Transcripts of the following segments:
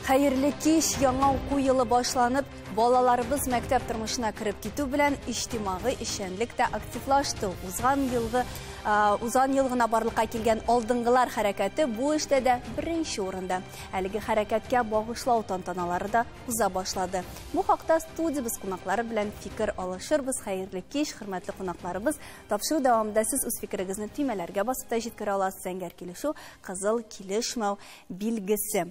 Xayrli kеш, яңа уку yılı başlanıp, balalarımız məktəb tırmışına kirib kitu bilən ictimai işenlik də aktivlaşdı. Uzan yılğına barlıqa kelgan aldınğılar hərəkəti bu işdə də birinci orunda. Əligi hərəkətə bağışlау tantanaları da uza başladı. Bu haqda studiyamız qonaqları bilən fikir alışırız. Xayrli kеш, hörmətli qonaqlarımız. Tapşırıq davamında siz öz fikrinizni tüymələrə basıb da yetkərə alasınız. Zəngər kilişu, qızıl kilişməu bilgisi.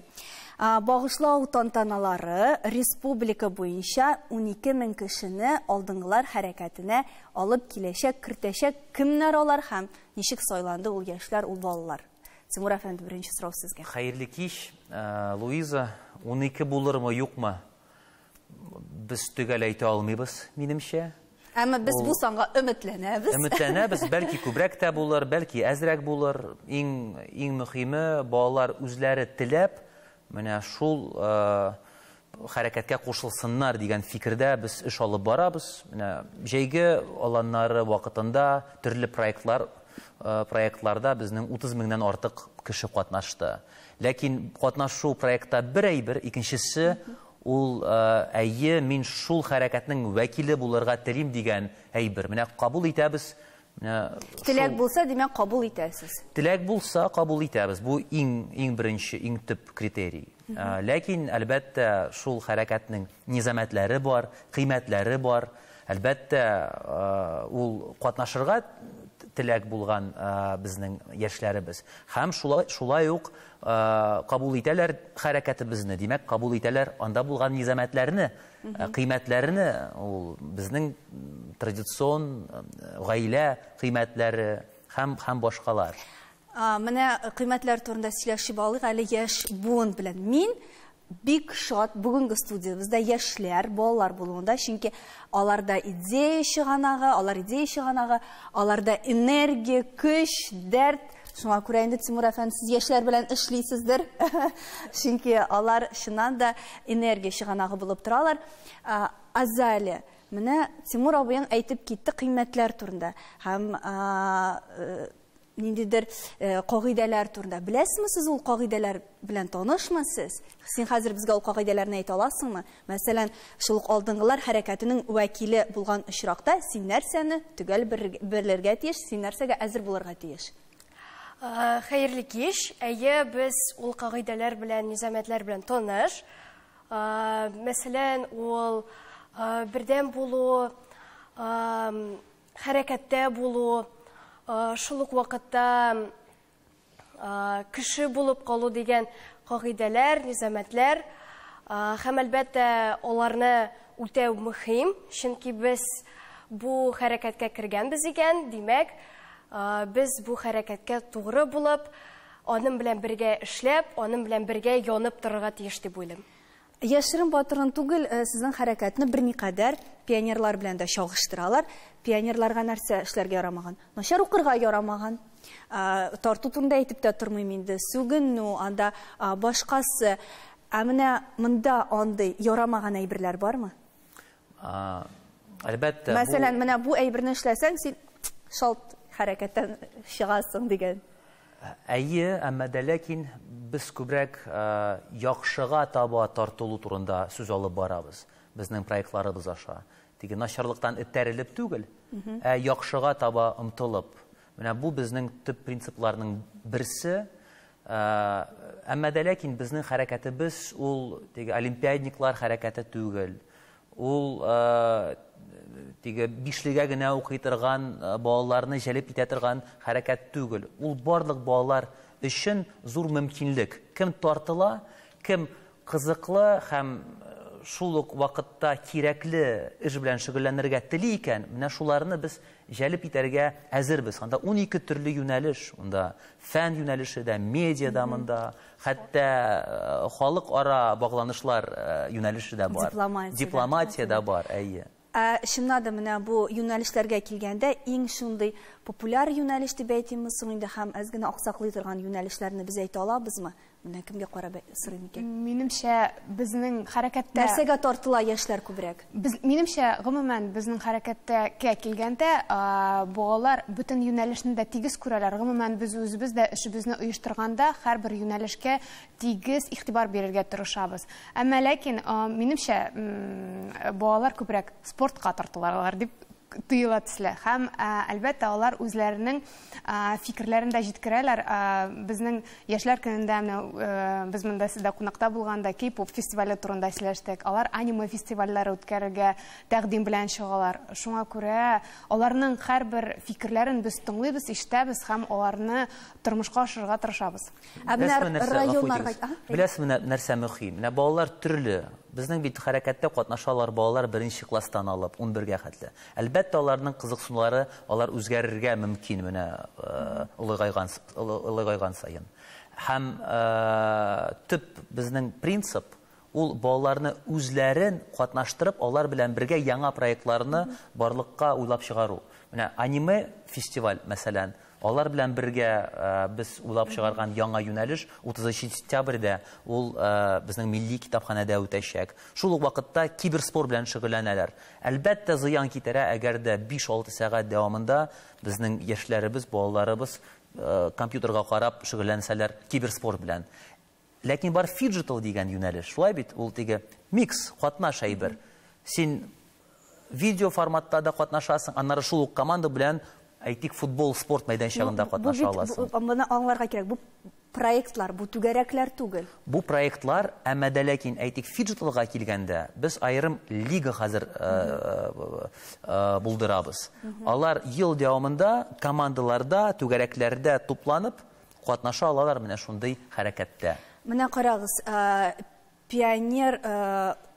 Bağışlау tantanaları Respublika boyunca 12.000 kişini aldınğılar hərəkətinə alıb kirtəşək kimlər olar həm nişik saylandı ol yaşlar, ol balalar. Timur Efendi birinci sırav sizge. Xayrli kеш, Luiza, 12 bulur mu yok mu? Biz tügəl əyti almayız, menimşə. Ama biz bu sana ümitlənəbiz. Ümitlənəbiz, bəlkə kübrək də bulur, bəlkə əzrək bulur. En mühimi, balalar üzləri tilab, Mənə şul hərəkətə qoşulsunlar degan fikrdə biz iş alıb barabız. Jeygi olanları vaqtında türlü proyektlarda bizning 30.000'den artıq kişi qatnaşdı. Lakin qatnaşu proyektda bir ikincisi ol men şul hərəkətinin vəkili bulurğa terim degan bir. Mənə qabul etəbiz. Tilak bulsa demək qabul etəsiz. Tilak bulsa qabul etəbiz. Bu en birinci, en tüp kriteriy. Lakin əlbəttə şul hərəkətinin nizamətləri var, qiymətləri var. Əlbəttə ol qatnaşırğa tilak bulğan bizning yaşlarımız. Həm şulay yox qabul etələr hərəkəti bizni. Demək, qabul etələr anda bulğan nizamətlərini, qiymətlərini, bizning tradision, ғаилә qiymətləri, həm başqalar. Mənə qiymətlər turunda siləşib alıq, əli yaş buğun bilən. Min big shot bugünkü studiyamızda yaşlar, balalar bulununda. Çünki alarda ideya işığanağı, alarda energiya, küş, dərt. Şuna görə indi Timur Efendi, siz yaşlar bilən işləysizdir. Çünki alar şundan da energiya işığanağı bulub duralar. Azali. Mənə Timur abıyan aytıb getdi qiymətlər turunda. Həm nindidir qağidələr turunda. Biləsiniz siz ol qağidələr bilən tanışmısınız? Sen hazır bizə ol qağidələrini ayta alasınmı? Məsələn, şuluq aldınğılar hərəkətinin vəkili bulğan işraqda sen nərsəni tügəl birlərgə tiyiş, sen nərsəgə əzir bulurğa tiyiş. Xayrli kеш, әйе biz ol qağidələr bilən, nizamətlər bilən tanış. Məsələn, ol birdən bulu, hərəkətdə bulu, şuluq vaqtda kişi bulub qalu degan qağidələr, nizamətlər. Həm əlbəttə onlarını үтәү mühim. Çünki biz bu hərəkətə kirgənbiz ekan, demək, biz bu hərəkətə toğru bulub, onun bilən birgə işləb, onun bilən birgə yanıb dururğa tiyiş деп ойлайм. Yaşırın batırın tugul sizin hərəkətini bir qədər pionerlar bilən də şağışdıralar. Pionerlarga нәрсә эшләргә ярамаган, начар укырга ярамаган. Тарту турында әйтеп тә тормыйм инде. Сүгін, анда башкасы. Менә монда андый ярамаган әйберләр бармы? Әлбәттә. Мәсәлән, менә бу әйберне эшләсәң, син шалт хәрәкәттән чыгасың дигән. Әйе, әмма дә ләкин biz kübrək yaxşığa taba tartılу turunda söz alıb barabız. Bizning proyektlarımız aşağı. Degi naşarlıqdan ittərilib tügül, yaxşığa taba ımtılıb. Bu bizning tüp prinsiplarının birisi. Əmmə də lakin bizning hərəkətimiz ol olimpiyadniklar hərəkəti tügül. Ol bişligə gənə oxuytırğan, balalarını jəlib etətirğan hərəkət tügül. Ol barlıq balalar üçün zor mümkünlük. Kim tartıla, kim qızıqlı, həm şuluq vaqtda kirəkli iş bilən şüğüllənirgə tili ikən, mənə şularını biz jəlib etərgə əzirbiz. 12 türlü yönəliş, fən yönəlişi də, media damında, hətta xalıq ara bağlanışlar yönəlişi də var. Diplomatiya da var, əyyə. Şunada mənə bu yönəlişlərə kilgəndə eng şunday populyar yönəliş deyib aytımız, indi həm əzgini aqsaqlı turğan yönəlişlərini biz ayta alabızmı? Менә кемгә карап сорыйм икән? Минемчә, безнең хәрәкәттә... Нәрсәгә тартыла яшьләр күбрәк? Минемчә, гомумән, безнең хәрәкәткә килгәндә, балалар бөтен юнәлешне дә тигез күрәләр. Гомумән, без үзебез дә эшебезне оештырганда, һәрбер юнәлешкә тигез игътибар бирергә тырышабыз. Әмма ләкин, минемчә, балалар күбрәк спортка тартылалар дип тыйыла төсле. Һәм, әлбәттә, алар үзләренең фикерләрен дә җиткерәләр. Безнең яшьләр көнендә, без монда сездә кунакта булганда, K-pop фестивале турында сөйләштек. Алар аниме фестивальләре үткәрергә тәкъдим белән чыгалар. Шуңа күрә аларның һәрбер фикерләрен без тыңлыйбыз, ишетәбез һәм аларны тормышка ашырырга тырышабыз. Беләсезме нәрсә мөһим? Менә балалар төрле. Безнең бит хәрәкәттә катнашалар балалар 1нче класстан алып 11гә хәтле. Әлбәттә, аларның кызыксынулары, алар үзгәрергә мөмкин менә улыгайган сайын. Һәм төп безнең принцип ул балаларны үзләрен катнаштырып, алар белән бергә яңа проектларны барлыкка уйлап чыгару. Менә аниме фестиваль, мәсәлән, алар белән бергә без уйлап чыгарган яңа юнәлеш 30 сентябрьдә ул безнең милли китапханәдә үтәчәк. Шул ук вакытта киберспорт белән шөгыльләнәләр. Әлбәттә, зыян китерә, әгәр дә 5-6 сәгать дәвамында безнең яшьләребез, балаларыбыз компьютерга карап шөгыльләнсәләр киберспорт белән. Ләкин бар фиджитал дигән юнәлеш. Шулай бит, ул теге микс, катнаш әйбер. Син видео форматта да катнашасың, аннары шул ук команда белән әйтик футбол, спорт мәйданчыгында катнаша аласың. Моны аңларга кирәк. Бу проектлар, бу түгәрәкләр түгел. Бу проектлар, әмма дә ләкин әйтик фиджиталга килгәндә, без аерым лига хәзер булдырабыз. Алар ел дәвамында командаларда, түгәрәкләрдә тупланып катнаша алалар менә шундый хәрәкәттә. Менә карагыз, пионер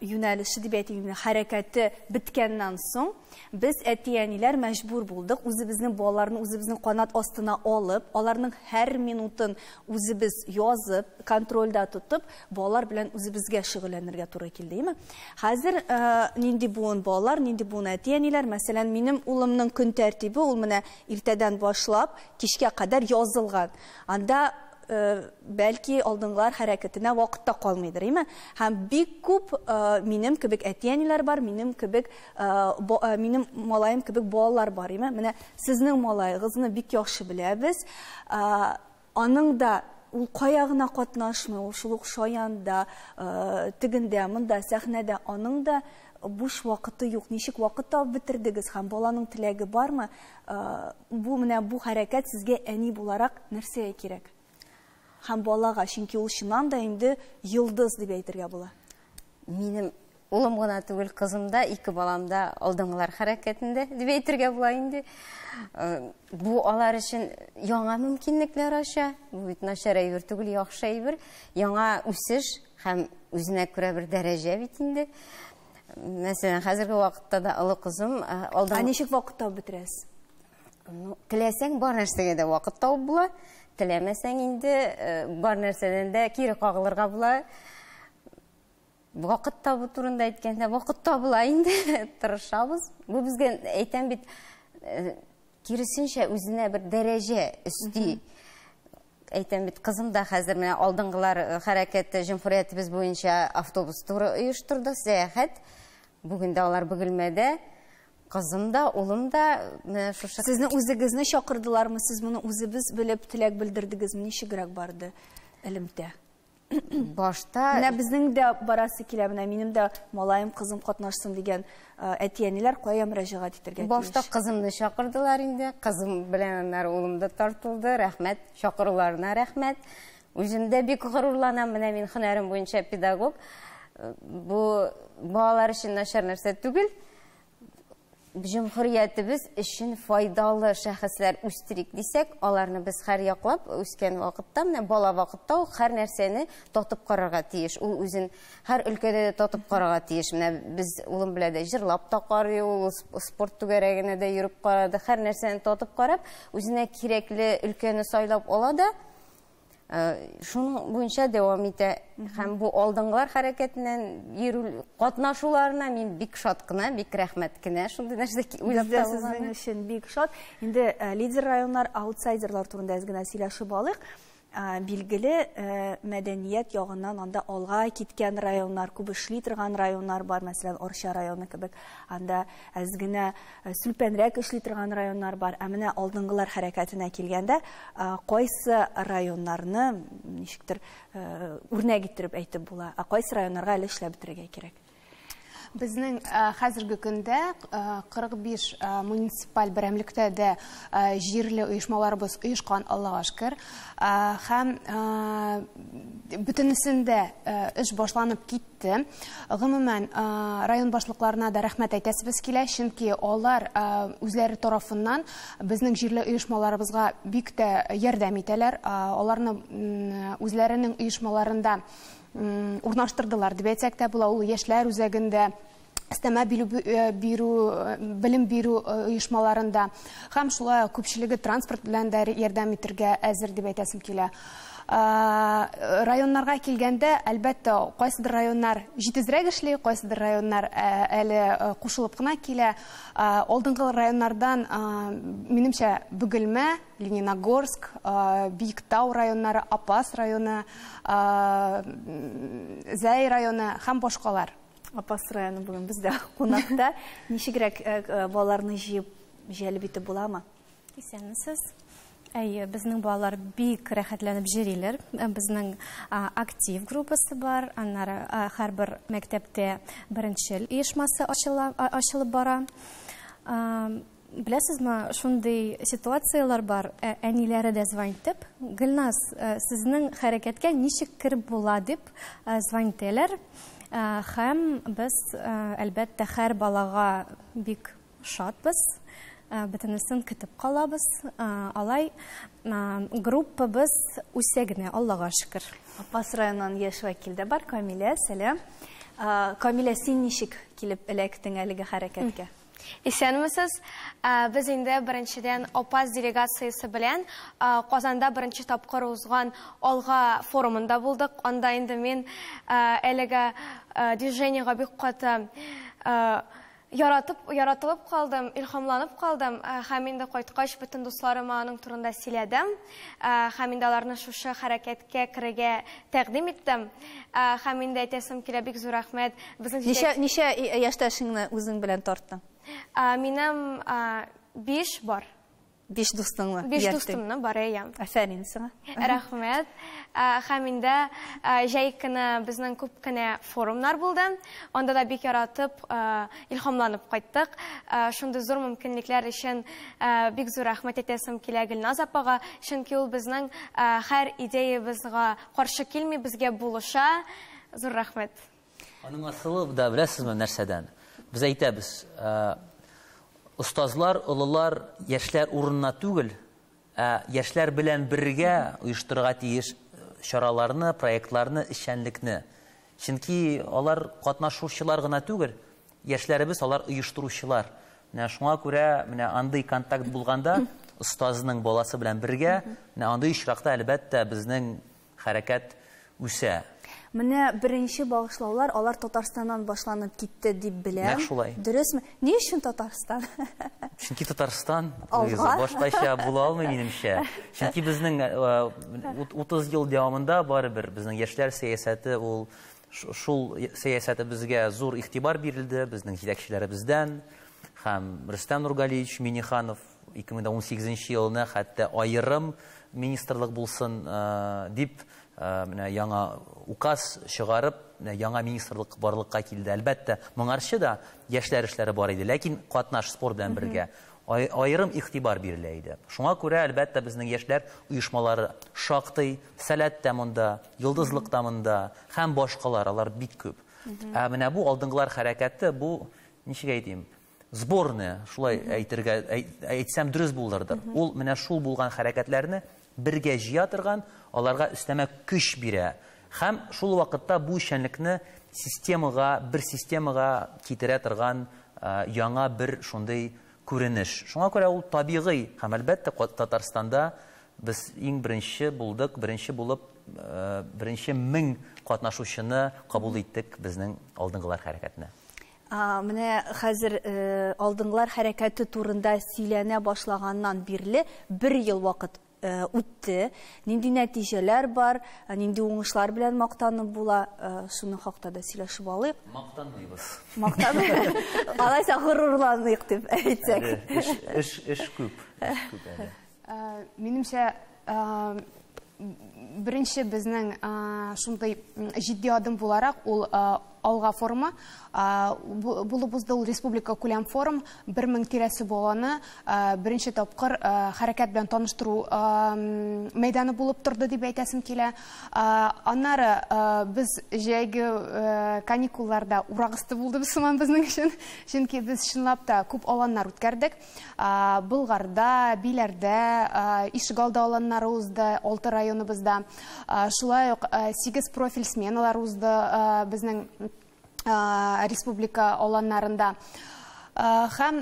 юнәлеше дип әйтик, хәрәкәте биткәннән соң без әти-әниләр мәҗбүр булдык үзебезнең балаларны үзебезнең канат астына алып, аларның һәр минутын үзебез язып, контрольдә тотып, балалар белән үзебезгә шөгыльләнергә туры килдеме? Хәзер нинди буын балалар, нинди буын әти-әниләр, мәсәлән, минем улымның көн тәртибе ул менә иртәдән башлап кичкә кадәр язылган. Анда бәлки алдыңлар хәрәкәтенә вакытта калмыйдыр, име? Һәм бик күп минем кебек әти-әниләр бар, минем малаем кебек балалар бар, име? Менә сезнең малайыгызны бик яхшы беләбез. Аның да ул каягына катнашмый, ул шул ук шаянда, тегендә, монда сәхнәдә, аның да буш вакыты юк. Ничек вакыт табып бетердегез һәм баланың теләге бармы? Бу менә бу хәрәкәт сезгә әни буларак нәрсәгә кирәк? Һәм балага, чөнки ул чыннан да инде йылдыз дип әйтергә була. Минем улым гына түгел, кызым да, 2 балам да алдыңгылар хәрәкәтендә дип әйтергә була инде. Бу алар өчен яңа мөмкинлекләр ача. Бу бит начар әйбер түгел, яхшы әйбер. Яңа үсеш һәм үзенә күрә бер дәрәҗә бит инде. Мәсәлән, хәзерге вакытта да олы кызым алдың... Ничек вакыт табып бетерәсез? Теләсәң бар нәрсәгә дә вакыт табып була. Теләмәсәң инде бар нәрсәдән дә кире кагылырга була. Вакыт табу турында әйткәндә, вакыт табыла инде, тырышабыз. Бу безгә әйтәм бит, киресенчә үзенә бер дәрәҗә өсти. Әйтәм бит, кызым да хәзер менә алдыңгылар хәрәкәте җөмһүриятебез буенча автобус туры оештырды, сәяхәт. Бүген дә алар Бөгелмәдә. Кызым да, улым да шушы... Сезне үзегезне чакырдылармы? Сез моны үзебез белеп теләк белдердегезме? Ничегрәк барды элемтә? Башта... Менә безнең дә барасы килә, менә минем дә малаем, кызым катнашсын дигән әти-әниләр кая мөрәҗәгать итәргә тиеш? Башта кызымны чакырдылар инде. Кызым белән аннары улым да тартылды. Рәхмәт, чакыруларына рәхмәт. Үземдә бик горурланам, менә мин һөнәрем буенча педагог. Бу балалар өчен начар нәрсә түгел. Җөмһүриятебез өчен файдалы шәхесләр үстерик дисәк, аларны без һәр яклап үскән вакытта, менә бала вакытта ул һәр нәрсәне татып карарга тиеш. Ул үзен һәр өлкәдә дә татып карарга тиеш. Менә без улым белән дә җырлап та карый, ул спорт түгәрәгенә дә йөреп карады, һәр нәрсәне татып карап, үзенә кирәкле өлкәне сайлап ала да, шуның буенча дәвам итә. Һәм бу алдыңгылар хәрәкәтеннән йөрү, катнашуларына мин бик шат кына, бик рәхмәт кенә. Шундый нәрсә уйлап табылган. Сезнең өчен бик шат. Инде лидер районнар, аутсайдерлар турында гына сөйләшеп алыйк. Билгеле мәдәният ягыннан анда алга киткән районнар, күп эшли торган районнар бар, мәсәлән, Орча районы кебек, анда әз генә сүлпәнрәк эшли торган районнар бар. Ә менә алдынгылар хәрәкәтенә килгәндә, кайсы районнарны ничектер үрнәк иттереп әйтеп була, кайсы районнарга әле эшләп бетерергә кирәк? Безнең хәзерге көндә 45 муниципаль берәмлектә дә җирле оешмаларыбыз оешкан, Аллага шөкер. Һәм бөтенесендә эш башланып китте. Гомумән, район башлыкларына да рәхмәт әйтәсебез килә, чөнки алар үзләре тарафыннан безнең җирле оешмаларыбызга бик тә ярдәм итәләр. Аларны үзләренең оешмаларында урнаштырдылар дип әйтсәк тә була. Ул яшьләр үзәгендә, өстәмә белем бирү оешмаларында һәм шулай күпчелеге транспорт белән дә ярдәм итәргә әзер дип әйтәсем килә. Районнарга килгәндә, әлбәттә, кайсыдыр районнар җитезрәк эшли, кайсыдыр районнар әле кушылып кына килә. Алдынгы районнардан, минемчә, Бөгелмә, Лениногорск, Биектау районнары, Апас районы, Зәй районы һәм башкалар. Апас районы бүген бездә кунакта. Ничегрәк балаларны җыеп җәлеп итеп буламы? Исәнмесез? Әйе, безнең балалар бик рәхәтләнеп җөриләр. Безнең актив группасы бар. Аннары һәрбер мәктәптә беренчел оешмасы ачылып бара. Беләсезме, шундый ситуациялар бар. Әниләре дә звонитеп, Гөлназ, сезнең хәрәкәткә ничек кереп була дип звонитәләр. Һәм без, әлбәттә, һәр балага бик шатбыз. Бөтенесен көтеп калабыз. Алай группабыз үсә генә, Аллага шөкер. Апас районыннан яшь вәкил дә бар, Камилә, сәлам. Камилә, син ничек килеп эләктең әлеге хәрәкәткә? Исәнмесез, без инде беренчедән Апас делегациясе белән Казанда беренче тапкыр узган Алга форумында булдык. Анда инде мин әлеге движениегә бик каты яратылып калдым, илһамланып калдым. Һәм инде кайткач бөтен дусларыма аның турында сөйләдем. Һәм инде аларны шушы хәрәкәткә керергә тәкъдим иттем. Һәм инде әйтәсем килә, бик зур рәхмәт. Ничә яшьтәшеңне үзең белән тарттың? Минем 5 бар. 5 дустыңмы? 5 дустымны бар, әйе. Афәрин сиңа. Рәхмәт. Һәм инде җәй көне безнең күп кенә форумнар булды. Анда да бик яратып, илһамланып кайттык. Шундый зур мөмкинлекләр өчен бик зур рәхмәт әйтәсем килә Гөлназ апага, чөнки ул безнең һәр идеябызга каршы килми, безгә булыша. Зур рәхмәт. Аның асылы да беләсезме нәрсәдән? Без әйтәбез, устазлар, олылар яшьләр урынына түгел, яшьләр белән бергә оештырырга тиеш чараларны, проектларны, эшчәнлекне. Чөнки алар катнашучылар гына түгел, яшьләребез алар оештыручылар. Менә шуңа күрә, менә андый контакт булганда, устазның баласы белән бергә, менә андый очракта әлбәттә безнең хәрәкәт үсә. Менә беренче багышлаулар алар Татарстаннан башланып китте дип беләм. Нәкъ шулай. Дөресме? Ни өчен Татарстан? Чөнки Татарстан башкача була алмый, минемчә. Чөнки безнең 30 ел дәвамында барыбер безнең яшьләр сәясәте, ул шул сәясәте безгә зур игътибар бирелде, безнең җитәкчеләребездән, һәм Рөстәм Нургалиевич Миңнеханов 2018 елны хәтта аерым министрлык булсын дип менә яңа указ чыгарып, яңа министрлык барлыкка килде. Әлбәттә, моңарчы да яшьләр эшләре бар иде, ләкин катнаш спорт белән бергә аерым игътибар бирелә иде. Шуңа күрә әлбәттә безнең яшьләр оешмалары шактый, сәләт тә монда, йолдызлык та монда, һәм башкалар, алар бик күп. Менә бу алдынгылар хәрәкәте, бу ничек әйтим, сборная, шулай әйтергә әйтсәм дөрес булырдыр. Ул менә шул булган хәрәкәтләрне бергә җыя торган, аларга өстәмә көч бирә. Һәм шул вакытта бу эшчәнлекне бер системага китерә торган яңа бер шундый күренеш. Шуңа күрә ул табигый, һәм әлбәттә Татарстанда без иң беренче булдык, беренче булып, беренче 1000 катнашучыны кабул иттек безнең алдынгылар хәрәкәтенә. Менә хәзер алдынгылар хәрәкәте турында сөйләнә башлаганнан бирле 1 ел вакыт үтте. Нинди нәтиҗәләр бар, нинди уңышлар белән мактанып була, шуның хакында да сөйләшеп алыйк. Мактанмыйбыз. Мактанып, алайса горурланыйк дип әйтсәк. Эш күп. Минемчә, беренче безнең шундай җитди адым буларак ул Алга форумы, булып узды ул республика күләм форум, 1000 тирәсе баланы беренче тапкыр хәрәкәт белән таныштыру мәйданы булып торды дип әйтәсем килә. Аннары без җәйге каникулларда урагысты булды безнең өчен, чөнки без чынлап та күп аланнар үткәрдек. Болгарда, Биләрдә, Ишегалда аланнары узды, 6 районыбызда. Шулай ук 8 профиль сменалар узды безнең республика аланнарында. Һәм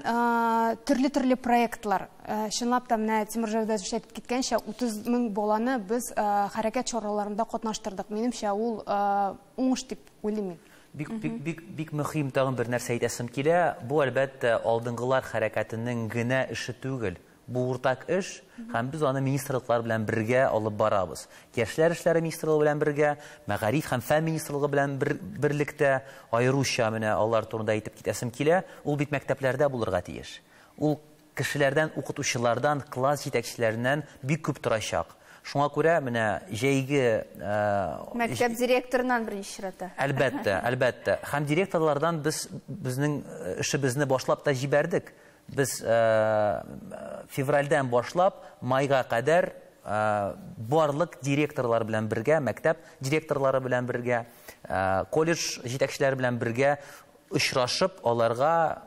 төрле проектлар. Чынлап та менә Тимурҗавда әйтеп киткәнчә 30 000 баланы без хәрәкәт чараларында катнаштырдык. Минемчә ул уңыш дип уйлыйм. Бик мөһим тагын бер нәрсә әйтәсем килә. Бу әлбәттә алдынгылар хәрәкәтенең генә эше түгел. Бу уртак эш, һәм без аны министрлыклар белән бергә алып барабыз. Яшьләр эшләре министрлыгы белән бергә, Мәгариф һәм фән министрлыгы белән берлектә, аеруча менә алар турында әйтеп китәсем килә. Ул бит мәктәпләрдә булырга тиеш. Ул кешеләрдән, укытучылардан, класс җитәкчеләреннән бик күп торачак. Шуңа күрә менә җәйге мәктәп директорынан беренче чиратта. Әлбәттә. Һәм директорлардан безнең эшебезне башлап та җибәрдек. Biz февральдән башлап майга кадәр барлык директорлар белән бергә, мәктәп директорлары белән бергә, колледж җитәкчеләре белән бергә очрашып, аларга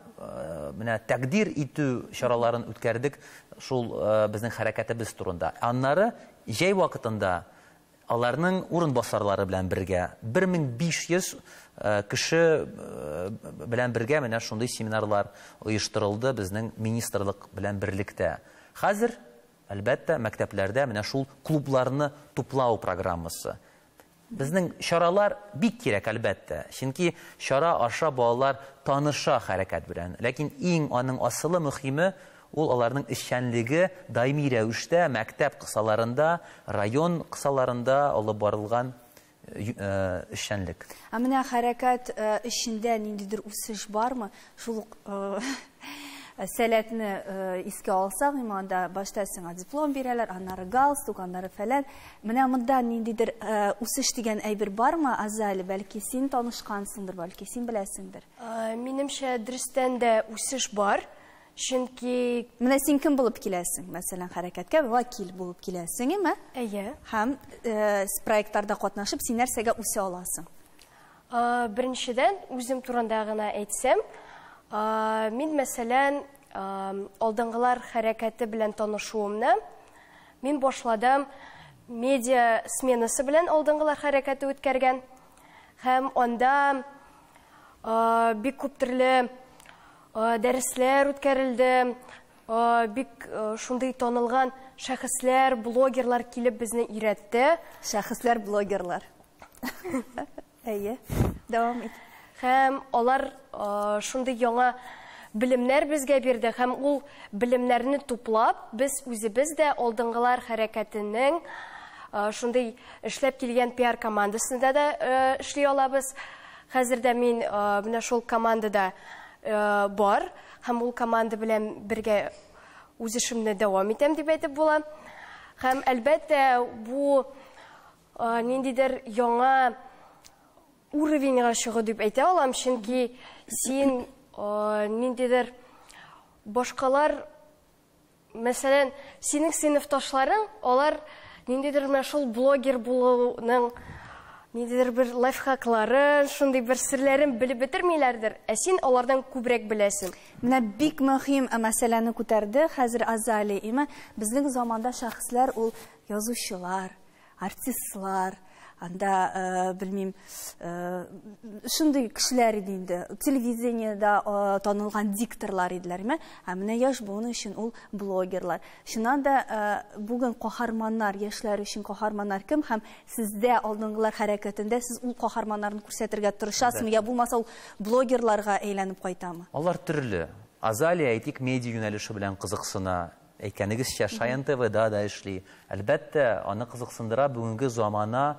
менә тәкъдир итү чараларын үткәрдек шул безнең хәрәкәтебез турында. Аннары җәй вакытында аларның урынбасарлары белән бергә 1500 кеше белән бергә менә шундый семинарлар оештырылды безнең министрлык белән берлектә. Хәзер әлбәттә мәктәпләрдә менә шул клубларны туплау программасы. Безнең чаралар бик кирәк әлбәттә. Чөнки чара аша балалар таныша хәрәкәт белән. Ләкин иң аның асылы мөһиме ул аларның эшчәнлеге даими рәвештә мәктәп кысаларында, район кысаларында алып барылган эшчәнлек. Менә хәрәкәт эшендә ниндидер үсеш бармы? Шул сәләтне искә алсак, иманда башта сиңа диплом бирәләр, аннары галстук, аннары фәлән. Менә монда ниндидер үсеш дигән әйбер бармы? Азали, бәлки син танышкансыңдыр, бәлки син беләсеңдер. Минемчә, дөрестән дә үсеш бар. Чөнки менә син кем булып киләсең? Мәсәлән, хәрәкәткә вакил булып киләсең, әйме? Әйе. Һәм проектларда катнашып, син нәрсәгә үсә аласың? Беренчедән, үзем турында гына әйтсәм, мин мәсәлән, алдынгылар хәрәкәте белән танышуымны мин башладым медиа сменасы белән алдынгылар хәрәкәте үткәргән. Һәм анда бик күп төрле дәресләр үткәрелде, бик шундый танылган шәхесләр, блогерлар килеп безне өйрәтте. Шәхесләр, блогерлар. Әйе, дәвам ит. Һәм алар шундый яңа белемнәр безгә бирде, һәм ул белемнәрне туплап, без үзебез дә алдынгылар хәрәкәтенең шундый эшләп килгән пиар командасында да эшли алабыз. Хәзердә мин менә шул командада бар, һәм ул команда белән бергә үз эшемне дәвам итәм дип әйтеп була. Һәм әлбәттә бу ниндидер яңа уровеньга чыгу дип әйтә алам, чөнки син ниндидер башкалар, мәсәлән, синең сыйныфташларың, алар ниндидер менә шул блогер булуның ниндидер бер лайфхакларын, шундый бер серләрен белеп бетермиләрдер, ә син алардан күбрәк беләсең. Менә бик мөһим мәсьәләне күтәрде хәзер Азали. Безнең заманда шәхесләр ул язучылар, артистлар, анда белмим, шундый кешеләр иде инде. Телевидениедә танылган дикторлар иделәр. Менә яшь буын өчен ул блогерлар. Шуннан да бүген каһарманнар, яшьләр өчен каһарманнар кем? Һәм сездә алдынгылар хәрәкәтендә сез ул каһарманнарны күрсәтергә тырышасызмы, я булмаса ул блогерларга әйләнеп кайтамы? Алар төрле. Азалия әйтик медиа юнәлеше белән кызыксына. әйткәнегезчә Шаян ТВ-да да эшли. Әлбәттә, аны кызыксындыра бүгенге замана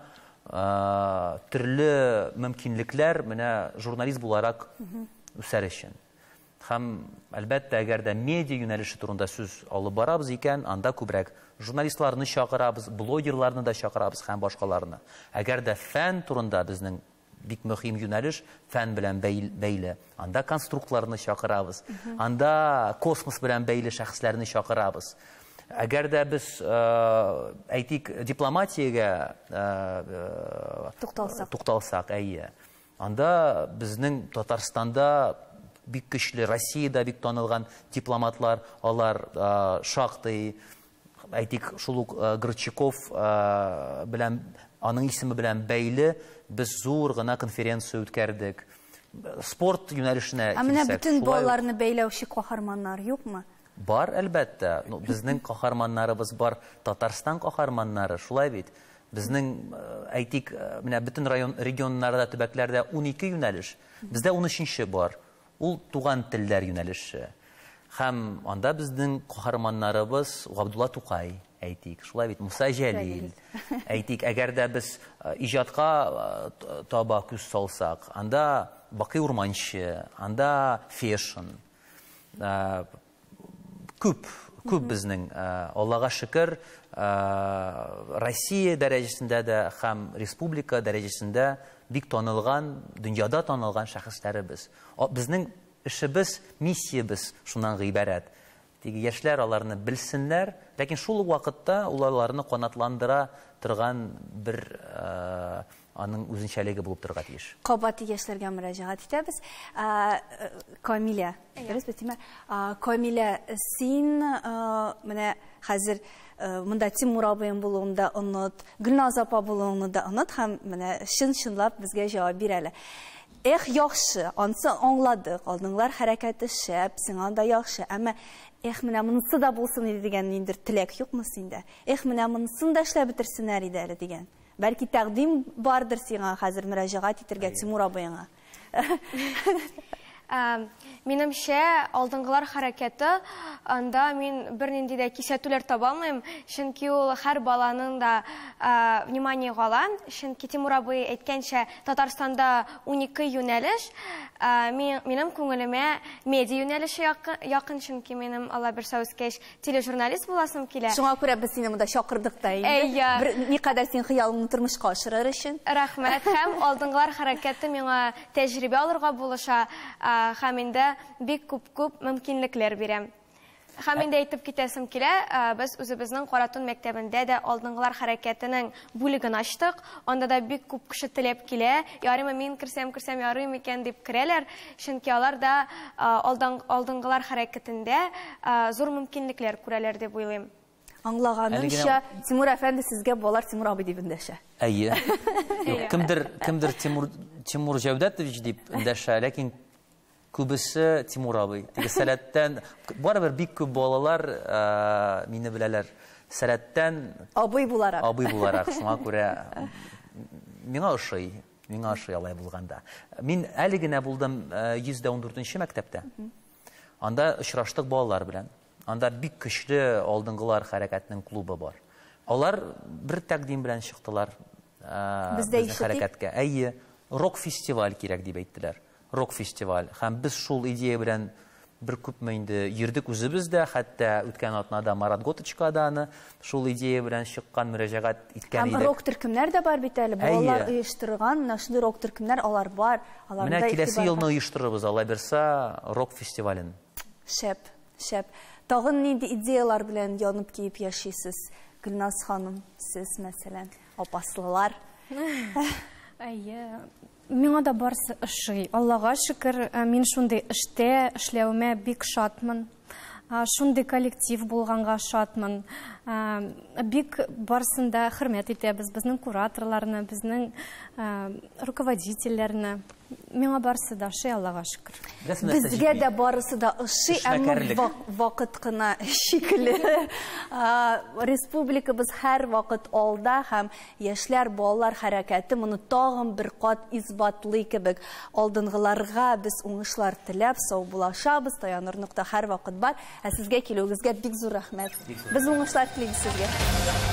төрле мөмкинлекләр менә журналист буларак үсәр өчен. Һәм әлбәттә, әгәр дә медиа юнәлеше турында сүз алып барабыз икән, анда күбрәк журналистларны чакырабыз, блогерларны да чакырабыз һәм башкаларны. Әгәр дә фән турында безнең бик мөһим юнәлеш фән белән бәйле. Анда конструкторларны чакырабыз, анда космос белән бәйле шәхесләрне чакырабыз. Әгәр дә без әйтик дипломатиягә тукталсак, анда безнең Татарстанда бик көчле, Россиядә бик танылган дипломатлар, алар шактый, әйтик, шул ук Горчаков белән, аның исеме белән бәйле, без зур гына конференция үткәрдек. Спорт юнәлешенә килсәк, менә бөтен балаларны бәйләүче каһарманнар юкмы? Бар, әлбәттә. Безнең каһарманнарыбыз бар, Татарстан каһарманнары, шулай бит. Безнең, әйтик, менә бөтен регионнарда, төбәкләрдә 12 юнәлеш. Бездә 13-нче бар. Ул туган телләр юнәлеше. Һәм анда безнең каһарманнарыбыз Габдулла Тукай, әйтик, шулай бит, Муса Җәлил. Әйтик, әгәр дә без иҗатка таба күз салсак, анда Бакый Урманчы, анда Фешин. Күп безнең, Аллага шөкер, Россия дәрәҗәсендә дә һәм республика дәрәҗәсендә бик танылган, дөньяда танылган шәхесләребез. Безнең эшебез, миссиябез шуннан гыйбарәт. Теге яшьләр аларны белсеннәр, ләкин шул вакытта уларны канатландыра торган бер аның үзенчәлеге булып торырга тиеш. Кабаты яшьләргә мөрәҗәгать итәбез. Камилә, дөрес битме? Камилә, син менә хәзер монда Тимур абыем булуын да онот, Гөлназ апа булуын да онот, һәм менә чын-чынлап безгә җавап бирәләр. Яхшы, ансы аңладык, алдыңлар хәрәкәте шәп, сиңа да яхшы, әмма менә монысы да булсын иде дигән ниндер теләк юкмы синдә? Менә монысын да эшләп бетерсеннәр иде әле дигән. Бәлки тәкъдим бардыр сиңа хәзер мөрәҗәгать итәргә Тимур абыеңа. Минемчә, алдыңгылар хәрәкәте, анда мин бернинди дә кисәтүләр таба алмыйм, чөнки ул һәр баланың да внимание алган, чөнки Тимур абый әйткәнчә, Татарстанда 12 юнәлеш, минем күңелемә медиа юнәлеше якын, чөнки минем Алла бер сәүскәч тележурналист буласым килә. Шуңа күрә без сине монда чакырдык та инде. Никадәр син хыялыңны тормышка ашырыр өчен. Рәхмәт, һәм алдыңгылар хәрәкәте миңа тәҗрибә алырга булыша. Һәм инде бик күп мөмкинлекләр бирәм. Һәм инде әйтеп китәсем килә, без үзебезнең Каратун мәктәбендә дә алдыңгылар хәрәкәтенең бүлеген ачтык. Анда да бик күп кеше теләп килә. Ярыймы мин керсәм ярыймы икән дип керәләр, чөнки алар да алдыңгылар хәрәкәтендә зур мөмкинлекләр күрәләр дип уйлыйм. Аңлаганымча, Тимур әфәнде сезгә балар Тимур абый дип эндәшә. Кемдер Тимур Җәүдәтович дип эндәшә, ләкин күбесе Тимур абый. Теге сәләттән, барыбер бик күп балалар мине беләләр. Сәләттән абый буларак. Шуңа күрә миңа ошый алай булганда. Мин әле генә булдым 114-нче мәктәптә. Анда очраштык балалар белән. Анда бик көчле алдыңгылар хәрәкәтенең клубы бар. Алар бер тәкъдим белән чыктылар безнең хәрәкәткә. Рок-фестиваль кирәк дип әйттеләр. Рок-фестиваль. Һәм без шул идея белән бер күпме инде йөрдек үзебез дә, хәтта үткән атнада Марат Готочкада шул идея белән чыккан, мөрәҗәгать иткән идек. Һәм рок төркемнәр дә бар бит әле. Балалар оештырган, шундый рок төркемнәр алар бар. Менә киләсе елны оештырырбыз, Алла берсә, рок-фестивален. Шәп. Тагын нинди идеялар белән янып киеп яшисез? Гөлназ ханым, сез мәсәлән, апаслылар. Миңа да барсы ошый. Аллага шөкер, мин шундый эштә эшләвемә бик шатмын. Шундый коллектив булганга шатмын. Бик барсында хөрмәт итәбез безнең кураторларны, безнең руководительләрне. миңа барысы да ошый, Аллага шөкер. Безгә дә барысы да ошый, әмма вакыт кына шикелле. Республикабыз һәр вакыт алда һәм яшьләр, балалар хәрәкәте моны тагын бер кат исбатлый кебек. Алдынгыларга без уңышлар теләп, сау булашабыз, таяныр нокта һәр вакыт бар. Ә сезгә килүегезгә бик зур рәхмәт. Без уңышлар телибез сезгә.